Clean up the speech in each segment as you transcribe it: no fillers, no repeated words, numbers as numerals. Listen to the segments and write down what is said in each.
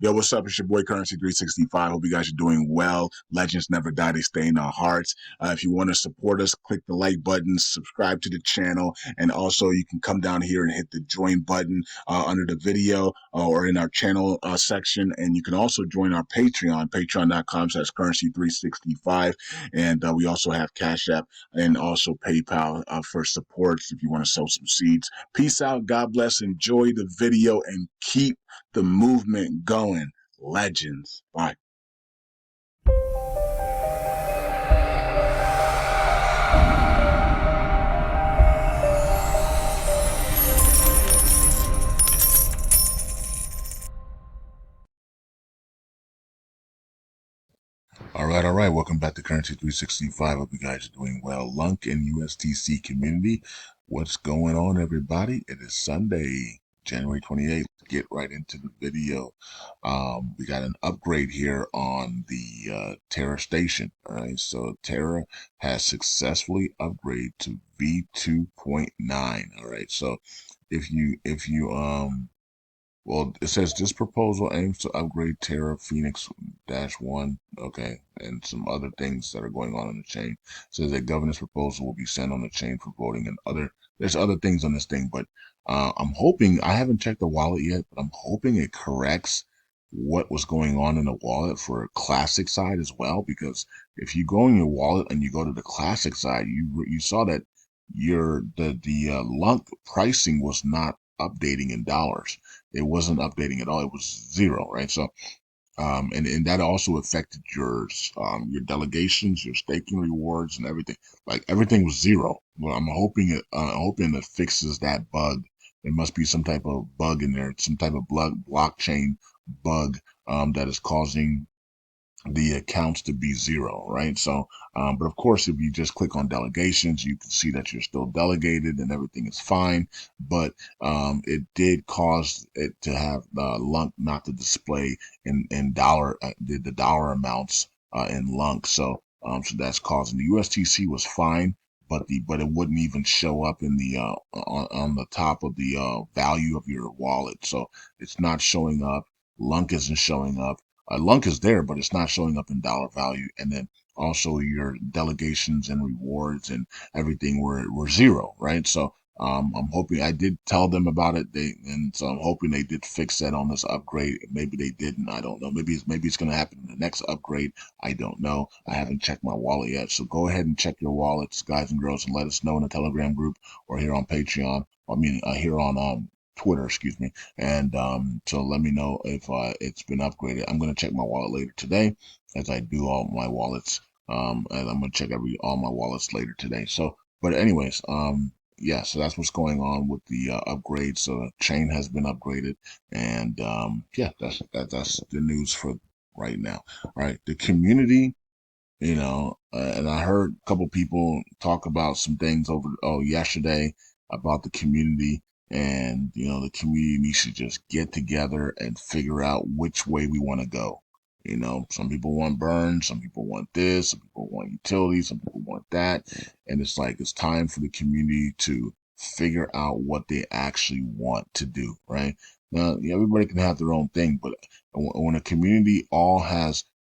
Yo, what's up? It's your boy Currency 365. Hope you guys are doing well. Legends never die, they stay in our hearts. If you want to support us, click the like button, subscribe to the channel, and also you can come down here and hit the join button under the video or in our channel section. And you can also join our Patreon, patreon.com/currency365. And we also have Cash App and also PayPal for supports if you want to sow some seeds. Peace out. God bless. Enjoy the video and keep the movement going. Legends. Bye. All right. Welcome back to Currency 365. Hope you guys are doing well. LUNC and USTC community. What's going on, everybody? It is Sunday, January 28th. Get right into the video. We got an upgrade here on the Terra station. All right. So Terra has successfully upgraded to v2.9. All right. So if you well, it says this proposal aims to upgrade Terra Phoenix-1, okay, and some other things that are going on in the chain. It says that governance proposal will be sent on the chain for voting and there's other things on this thing, but I'm hoping, I haven't checked the wallet yet, but I'm hoping it corrects what was going on in the wallet for a classic side as well, because if you go in your wallet and you go to the classic side, you saw that the LUNC pricing was not updating in dollars. It wasn't updating at all. It was zero, right? So, and that also affected your delegations, your staking rewards, and everything. Like everything was zero. Well, I'm hoping it fixes that bug. There must be some type of bug in there, some type of blockchain bug that is causing the accounts to be zero, right? So, but of course, if you just click on delegations, you can see that you're still delegated and everything is fine. But it did cause it to have LUNC not to display in dollar the dollar amounts in LUNC. So, so that's causing the USTC was fine, but it wouldn't even show up in the on the top of the value of your wallet. So it's not showing up. LUNC isn't showing up. LUNC is there, but it's not showing up in dollar value. And then also your delegations and rewards and everything were zero, right? So I'm hoping I did tell them about it. So I'm hoping they did fix that on this upgrade. Maybe they didn't. I don't know. Maybe it's going to happen in the next upgrade. I don't know. I haven't checked my wallet yet. So go ahead and check your wallets, guys and girls, and let us know in the Telegram group or here on Patreon. Here on Twitter, excuse me. And so let me know if it's been upgraded. I'm going to check my wallet later today, as I do all my wallets. And I'm going to check all my wallets later today. So, but anyways, yeah, so that's what's going on with the upgrade. So the chain has been upgraded, and yeah, that's the news for right now. All right, the community, and I heard a couple people talk about some things yesterday about the community. And, the community needs to just get together and figure out which way we want to go. Some people want burn, some people want this, some people want utilities, some people want that. And it's like, it's time for the community to figure out what they actually want to do, right? Now, everybody can have their own thing, but when a community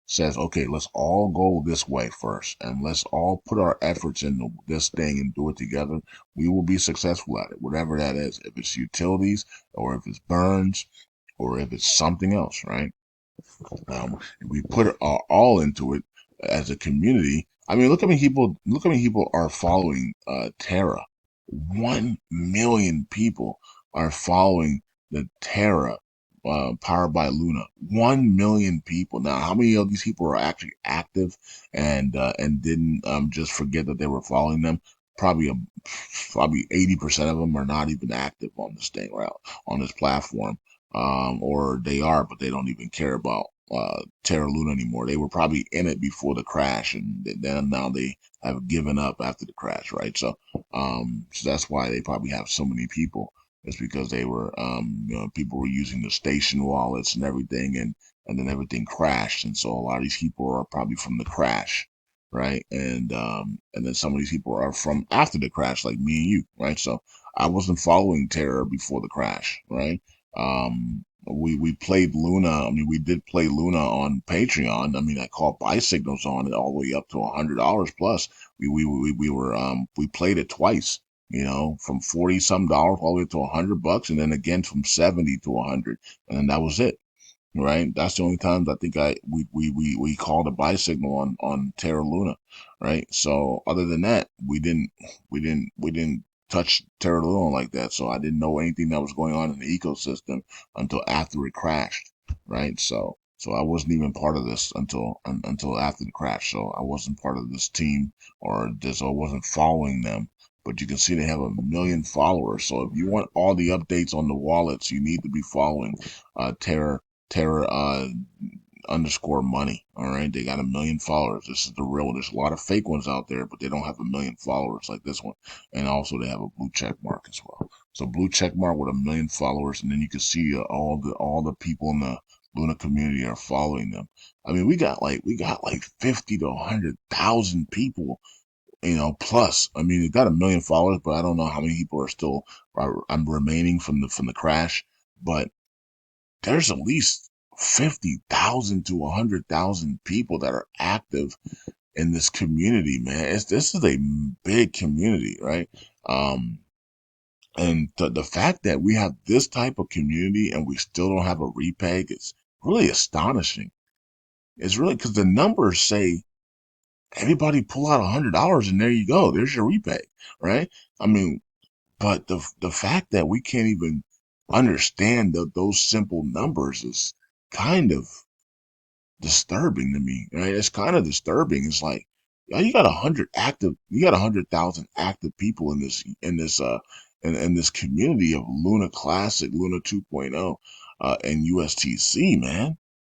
says, okay, let's all go this way first, and let's all put our efforts into this thing and do it together, we will be successful at it, whatever that is. If it's utilities, or if it's burns, or if it's something else, right? If we put our all into it as a community, I mean, look how many people are following Terra. 1 million people are following the Terra powered by Luna. 1 million people. Now, how many of these people are actually active and didn't just forget that they were following them? Probably 80% of them are not even active on this thing, right, on this platform. Or they are, but they don't even care about Terra Luna anymore. They were probably in it before the crash, and then now they have given up after the crash, right? So that's why they probably have so many people. It's because they were, people were using the station wallets and everything, and then everything crashed. And so a lot of these people are probably from the crash, right? And then some of these people are from after the crash, like me and you, right? So I wasn't following Terra before the crash, right? we played Luna. I mean, we did play Luna on Patreon. I mean, I caught buy signals on it all the way up to $100 plus. We played it twice. You know, from 40 some dollars all the way to $100, and then again from 70 to 100, and then that was it. Right? That's the only times I think we called a buy signal on Terra Luna, right? So other than that, we didn't touch Terra Luna like that. So I didn't know anything that was going on in the ecosystem until after it crashed, right? So I wasn't even part of this until after the crash. So I wasn't part of this team or this, or wasn't following them. But you can see they have 1 million followers. So if you want all the updates on the wallets, you need to be following Terra underscore money. All right. They got 1 million followers. This is the real. There's a lot of fake ones out there, but they don't have 1 million followers like this one. And also they have a blue check mark as well. So blue check mark with 1 million followers. And then you can see all the people in the Luna community are following them. I mean, we got like 50 to 100,000 people, plus. I mean, it got 1 million followers, but I don't know how many people are still I'm remaining from the crash. But there's at least 50,000 to 100,000 people that are active in this community, man. This is a big community, right? Um, and the fact that we have this type of community and we still don't have a repeg is really astonishing. It's really because the numbers say everybody pull out $100 and there you go. There's your repeg, right? I mean, but the fact that we can't even understand those simple numbers is kind of disturbing to me. Right? It's kind of disturbing. It's like, yeah, you got 100,000 active people in this community of Luna Classic, Luna 2.0, and USTC, man.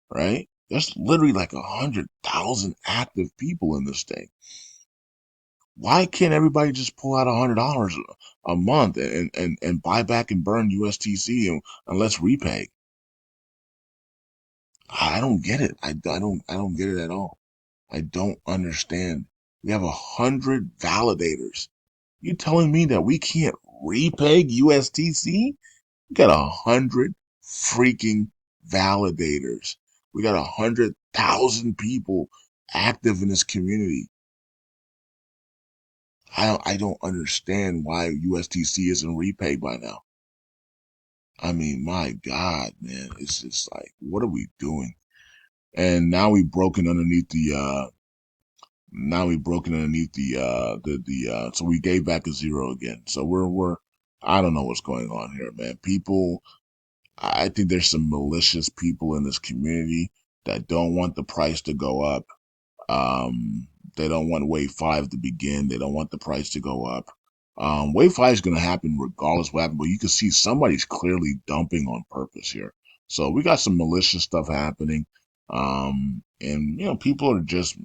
Right? There's literally like 100,000 active people in this thing. Why can't everybody just pull out $100 a month and buy back and burn USTC and let's repay? I don't get it. I don't get it at all. I don't understand. We have 100 validators. You telling me that we can't repeg USTC? We got 100 freaking validators. We got 100,000 people active in this community. I don't understand why USTC isn't repaid by now. I mean, my God, man, it's just like, what are we doing? And now we broken underneath so we gave back a zero again. So we're I don't know what's going on here, man. People, I think there's some malicious people in this community that don't want the price to go up. Um, they don't want wave five to begin. They don't want the price to go up. Wave five is going to happen regardless of what happens, but you can see somebody's clearly dumping on purpose here. So we got some malicious stuff happening. And people are just,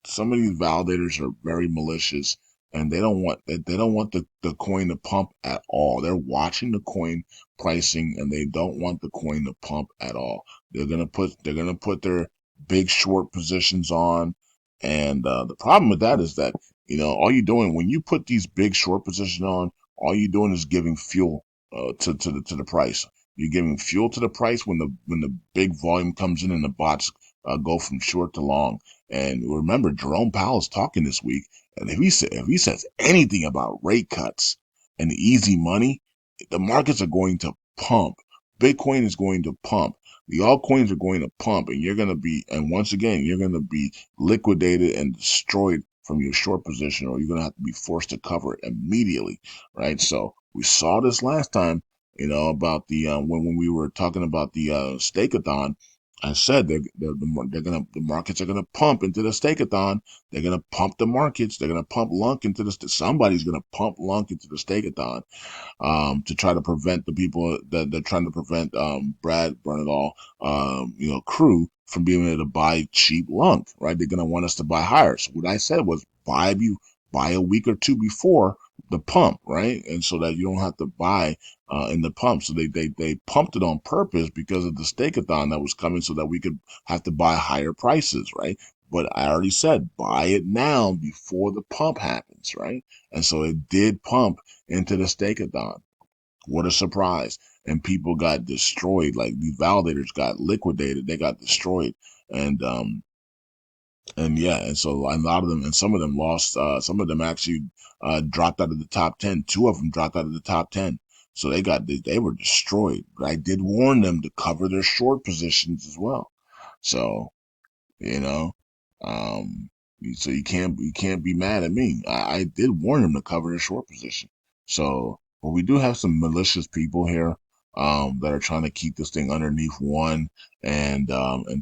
some of these validators are very malicious and they don't want the coin to pump at all. They're watching the coin pricing and they don't want the coin to pump at all. They're gonna put their big short positions on. And the problem with that is that, all you're doing when you put these big short positions on, all you're doing is giving fuel to the price. You're giving fuel to the price when the big volume comes in and the bots go from short to long. And remember, Jerome Powell is talking this week, and if he says anything about rate cuts and easy money, the markets are going to pump. Bitcoin is going to pump. The altcoins are going to pump, and once again, you're gonna be liquidated and destroyed from your short position, or you're gonna have to be forced to cover it immediately, right? So we saw this last time, about the when we were talking about the stakeathon. I said the markets are gonna pump into the stakeathon. They're gonna pump the markets. They're gonna pump LUNC into the somebody's gonna pump LUNC into the stakeathon, to try to prevent the people that they're trying to prevent Brad Bernadal, crew from being able to buy cheap LUNC, right? They're gonna want us to buy higher. So what I said was buy a week or two before the pump, right? And so that you don't have to buy in the pump. So they pumped it on purpose because of the stakeathon that was coming, so that we could have to buy higher prices, right? But I already said buy it now before the pump happens, right? And so it did pump into the stakeathon. What a surprise. and people got destroyed. Like these validators got liquidated, they got destroyed, and yeah, and so a lot of them, and some of them lost. Some of them actually dropped out of the top 10. Two of them dropped out of the top 10. So they were destroyed. But I did warn them to cover their short positions as well. So you know. Um, so you can't be mad at me. I did warn him to cover his short position. So, but we do have some malicious people here that are trying to keep this thing underneath one and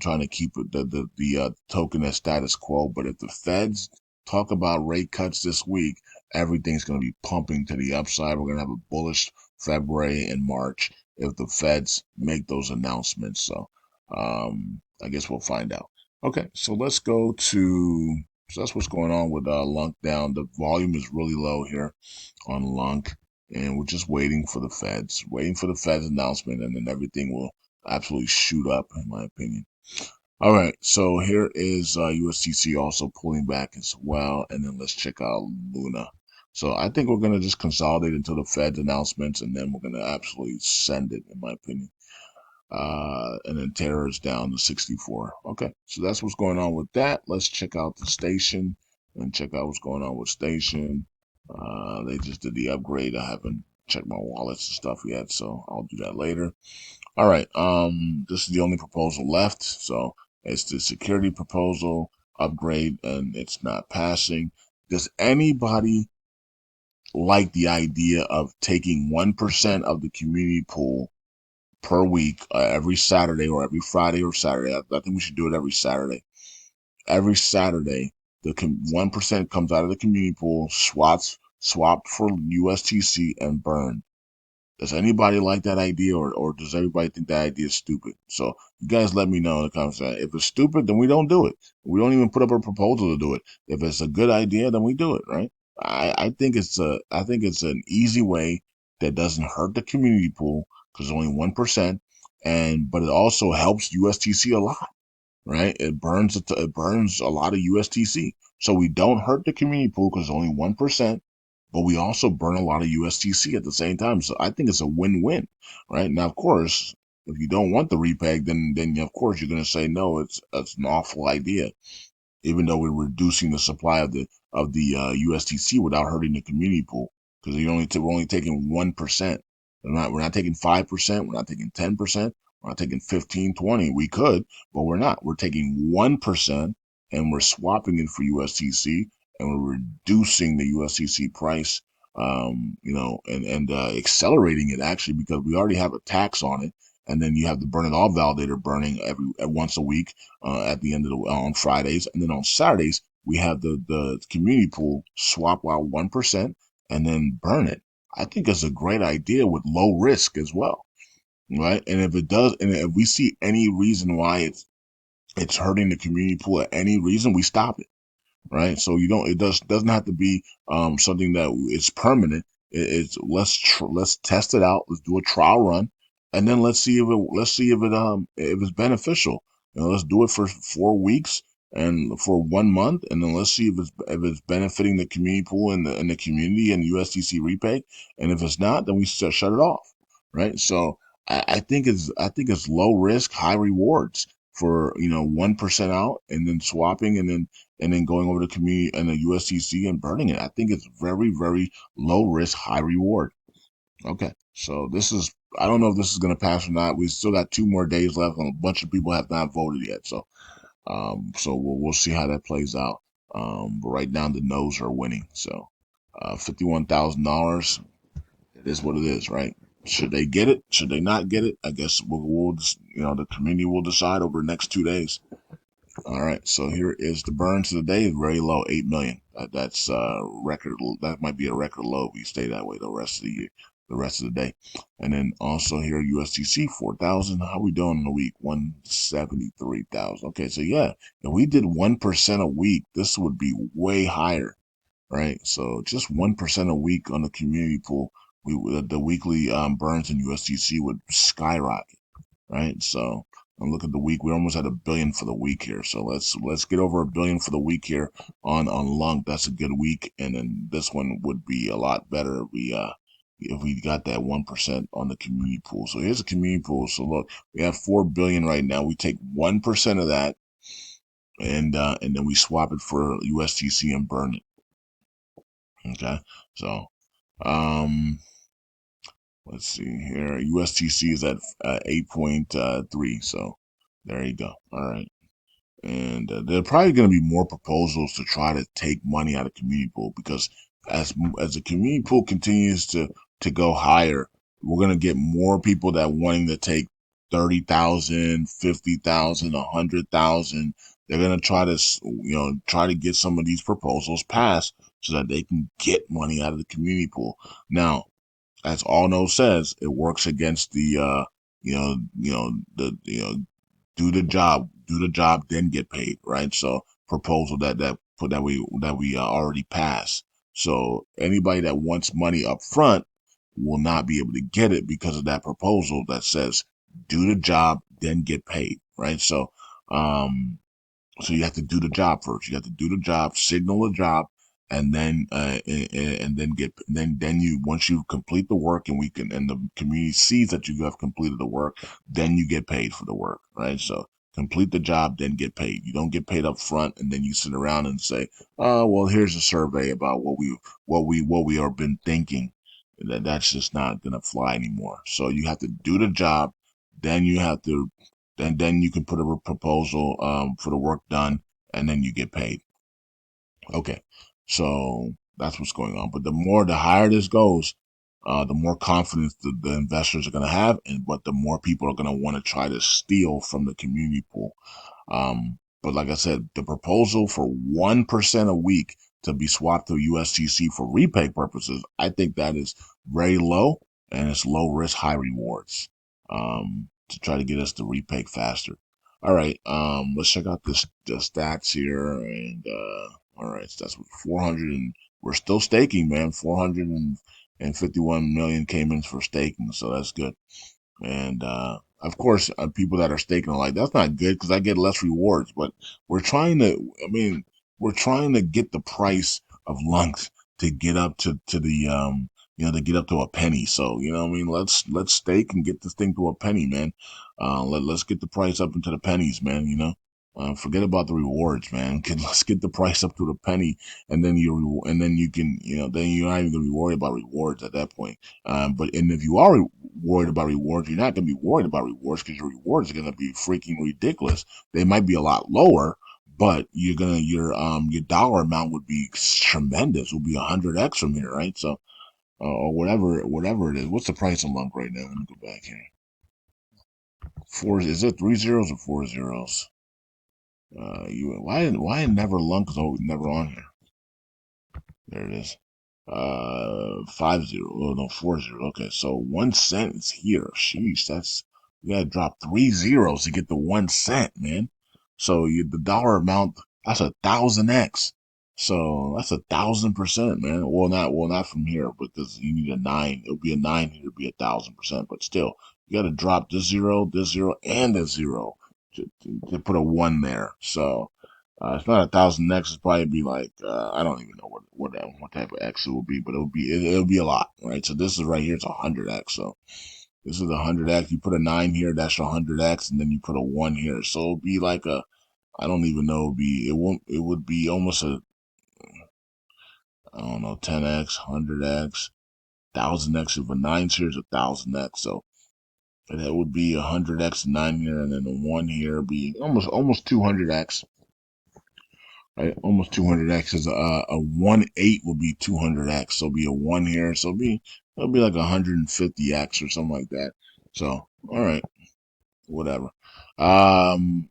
trying to keep the token at status quo. But if the Feds talk about rate cuts this week, everything's going to be pumping to the upside. We're going to have a bullish February and March if the Feds make those announcements. So, I guess we'll find out. Okay, so let's go to, so that's what's going on with LUNC down. The volume is really low here on LUNC, and we're just waiting for the Feds announcement, and then everything will absolutely shoot up, in my opinion. All right, so here is USTC also pulling back as well, and then let's check out Luna. So I think we're going to just consolidate until the Fed's announcements, and then we're going to absolutely send it, in my opinion. And then Terror is down to 64. Okay, so that's what's going on with that. Let's check out the station and check out what's going on with station. They just did the upgrade. I haven't checked my wallets and stuff yet, so I'll do that later. All right, this is the only proposal left. So it's the security proposal upgrade, and it's not passing. Does anybody like the idea of taking 1% of the community pool per week, every Saturday or every Friday or Saturday? I think we should do it every Saturday. Every Saturday, the 1% comes out of the community pool, swapped for USTC and burned. Does anybody like that idea, or does everybody think that idea is stupid? So you guys let me know in the comments. If it's stupid, then we don't do it. We don't even put up a proposal to do it. If it's a good idea, then we do it, right? I think it's an easy way that doesn't hurt the community pool because only 1%, but it also helps USTC a lot, right? It burns a lot of USTC. So we don't hurt the community pool because only 1%, but we also burn a lot of USTC at the same time. So I think it's a win-win, right? Now, of course, if you don't want the repeg, then of course you're going to say no. It's an awful idea, even though we're reducing the supply of the USTC without hurting the community pool, because we're only taking 1%. We're not taking 5%. We're not taking 10%. We're not taking 15, 20. We could, but we're not. We're taking 1% and we're swapping it for USTC, and we're reducing the USTC price, and accelerating it actually because we already have a tax on it. And then you have the burn it all validator burning once a week at the end of on Fridays, and then on Saturdays we have the community pool swap out 1% and then burn it. I think it's a great idea with low risk as well, right? And if it does, and if we see any reason why it's hurting the community pool at any reason, we stop it, right? So it doesn't have to be something that is permanent. It's let's test it out. Let's do a trial run, and then let's see if it's beneficial. Let's do it for 4 weeks and for 1 month, and then let's see if it's benefiting the community pool and the community and USDC repay. And if it's not, then we shut it off, right? So I think it's low risk, high rewards for 1% out and then swapping and then going over to community and the USDC and burning it. I think it's very, very low risk, high reward. Okay. So I don't know if this is going to pass or not. We still got 2 more days left and a bunch of people have not voted yet. So we'll see how that plays out. But right now the no's are winning. So, $51,000. It is what it is, right? Should they get it? Should they not get it? I guess we'll the community will decide over the next 2 days. All right, so here is the burn to the day, very low, 8 million. That's record. That might be a record low if we stay that way the rest of the year, the rest of the day. And then also here USDC 4,000. How we doing in the week? 173,000. Okay, so yeah, if we did 1% a week, this would be way higher, right? So just 1% a week on the community pool, the weekly burns in USDC would skyrocket, right? So and look at the week. We almost had $1 billion for the week here. So let's get over $1 billion for the week here on LUNC. That's a good week. And then this one would be a lot better. if we got that 1% on the community pool. So here's a community pool. So look, we have 4 billion right now. We take 1% of that, and then we swap it for USTC and burn it. Okay, so um, let's see here. USTC is at 8.3. So there you go. All right. And there are probably going to be more proposals to try to take money out of community pool, because as the community pool continues to go higher, we're going to get more people that wanting to take 30,000, 50,000, 100,000. They're going to try to try to get some of these proposals passed so that they can get money out of the community pool. Now, as Arno says, it works against the do the job, then get paid, right? So proposal that we already passed. So anybody that wants money up front will not be able to get it because of that proposal that says do the job, then get paid, right? Um, so you have to do the job first. You have to do the job, signal the job, and then you once you complete the work and the community sees that you have completed the work, then you get paid for the work, right? So complete the job, then get paid. You don't get paid up front and then you sit around and say, "Oh, well, here's a survey about what we have been thinking." That's just not gonna fly anymore. So you have to do the job, then you have to and then you can put a proposal for the work done, and then you get paid. Okay, so that's what's going on. But the higher this goes, the more confidence the investors are going to have, and but the more people are going to want to try to steal from the community pool. But like I said, the proposal for 1% a week to be swapped to USTC for repay purposes, I think that is very low, and it's low risk, high rewards, to try to get us to repay faster. All right, let's check out the stats here, and all right, so that's what 400, and we're still staking, man. 451 million came in for staking, so that's good. And of course, people that are staking are like, that's not good because I get less rewards. But we're trying to, I mean, we're trying to get the price of lunks to get up to the, to get up to a penny. So, I mean, let's stake and get this thing to a penny, man. Let's get the price up into the pennies, man. Forget about the rewards, man. Let's get the price up to the penny, and then you can, then you're not even gonna be worried about rewards at that point. But if you are worried about rewards, you're not going to be worried about rewards because your rewards are going to be freaking ridiculous. They might be a lot lower, but your dollar amount would be tremendous. It would be 100x from here, right? So or whatever it is. What's the price of LUNC right now? Let me go back here. Is it 3 zeros or 4 zeros? Why never LUNC is always never on here? There it is. 5 0. Oh no, 4 0. Okay, so 1 cent is here. Sheesh, you gotta drop 3 zeros to get the 1 cent, man. So the dollar amount, that's 1,000x. So that's 1,000%, man. Well not from here, because you need a nine. It'll be a nine here, it'll be 1,000%. But still, you gotta drop this zero, and this zero to put a one there. So it's not 1,000x. It's probably be like I don't even know what type of x it will be, but it'll be a lot, right? So this is right here. It's 100x. So this is 100x. You put a 9 here, that's 100x, and then you put a 1 here. So it'll be like I don't even know. It would be almost I don't know, 10x, 100x, 1,000x. If a 9's here is 1,000x. So that would be 100x 9 here, and then a 1 here be almost 200x. Right, almost 200x is a 1/8 would be 200x. So be a 1 here. So it'll be like 150x or something like that. So all right, whatever. Um,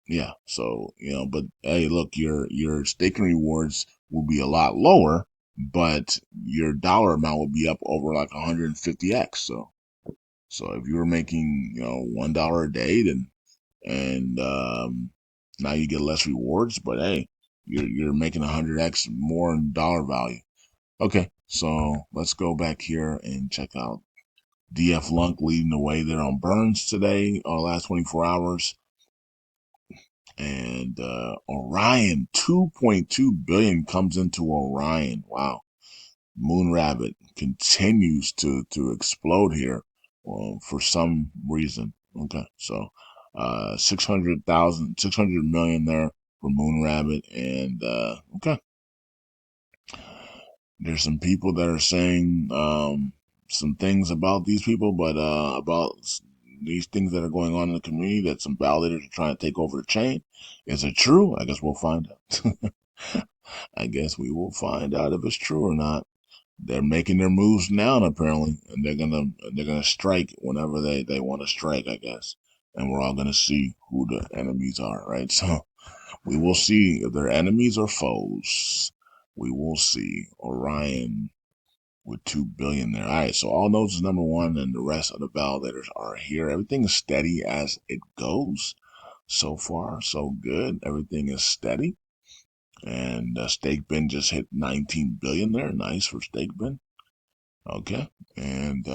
yeah. So but hey, look, your staking rewards will be a lot lower, but your dollar amount will be up over like 150x. So if you were making $1 a day, then and now you get less rewards, but hey, you're making 100x more in dollar value. Okay, so let's go back here and check out DF LUNC leading the way there on Burns today, last 24 hours. And Orion, 2.2 billion comes into Orion. Wow. Moon Rabbit continues to explode here, for some reason. Okay, so 600 million there for Moon Rabbit, and okay, there's some people that are saying some things about these people, but these things that are going on in the community, that some validators are trying to take over the chain. Is it true? I guess we'll find out. I guess we will find out if it's true or not. They're making their moves now, apparently, and they're gonna strike whenever they want to strike, I guess. And we're all gonna see who the enemies are, right? So we will see if they're enemies or foes. We will see. Orion with 2 billion there. All right, so all nodes is number one, and the rest of the validators are here. Everything is steady as it goes. So far, so good. Everything is steady. And Stake Bin just hit 19 billion there. Nice for Stake Bin. Okay. And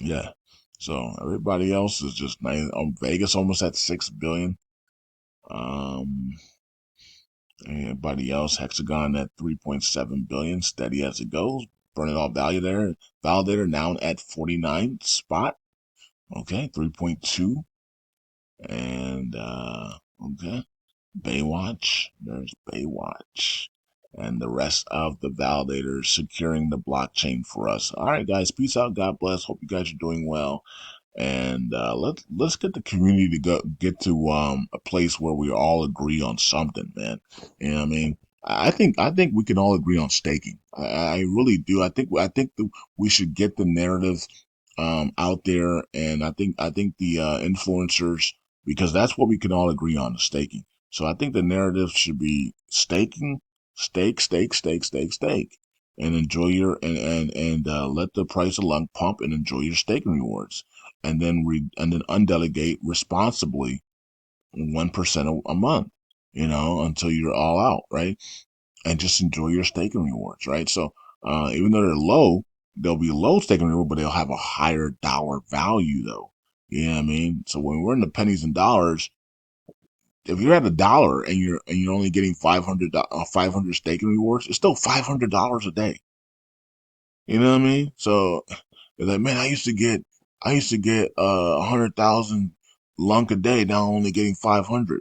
yeah. So everybody else is just nice. Vegas almost at 6 billion. Um Everybody else, Hexagon at 3.7 billion, steady as it goes. Burning all value there. Validator now at 49 spot. Okay, 3.2. And okay. Baywatch. There's Baywatch. And the rest of the validators securing the blockchain for us. All right, guys. Peace out. God bless. Hope you guys are doing well. And let's get the community to get to a place where we all agree on something, man. You know what I mean? I think we can all agree on staking. I really do. I think we should get the narrative out there, and I think the influencers, because that's what we can all agree on, is staking. So I think the narrative should be staking, stake, and enjoy your and let the price of LUNC pump and enjoy your staking rewards, and then undelegate responsibly 1% a month, until you're all out, right? And just enjoy your staking rewards, right? So even though they're low, they'll be low staking reward, but they'll have a higher dollar value though. You know what I mean? So when we're in the pennies and dollars, if you're at $1 and you're only getting 500 staking rewards, it's still $500 a day. You know what I mean? So it's like, man, I used to get 100,000 lunk a day. Now I'm only getting 500.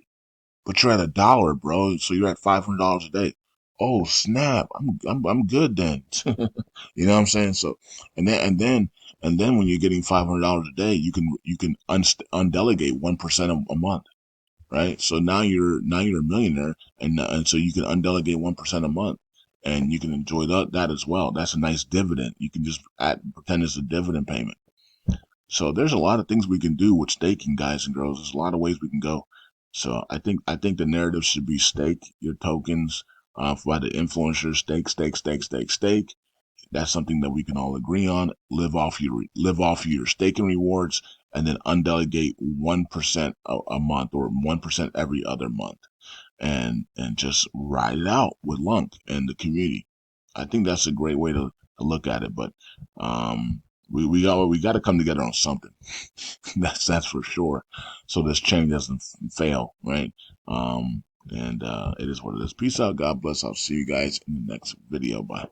But you're at $1, bro. So you're at $500 a day. Oh snap! I'm good then. You know what I'm saying? So, and then when you're getting $500 a day, you can undelegate 1% a month, right? So now you're a millionaire, and so you can undelegate 1% a month, and you can enjoy that as well. That's a nice dividend. You can just pretend it's a dividend payment. So there's a lot of things we can do with staking, guys and girls. There's a lot of ways we can go. So I think the narrative should be stake your tokens by the influencers. Stake. That's something that we can all agree on. Live off your staking rewards, and then undelegate 1% a month, or 1% every other month, and just ride it out with LUNC and the community. I think that's a great way to look at it. But we got to come together on something. That's for sure. So this chain doesn't fail, right? And it is what it is. Peace out. God bless. I'll see you guys in the next video. Bye.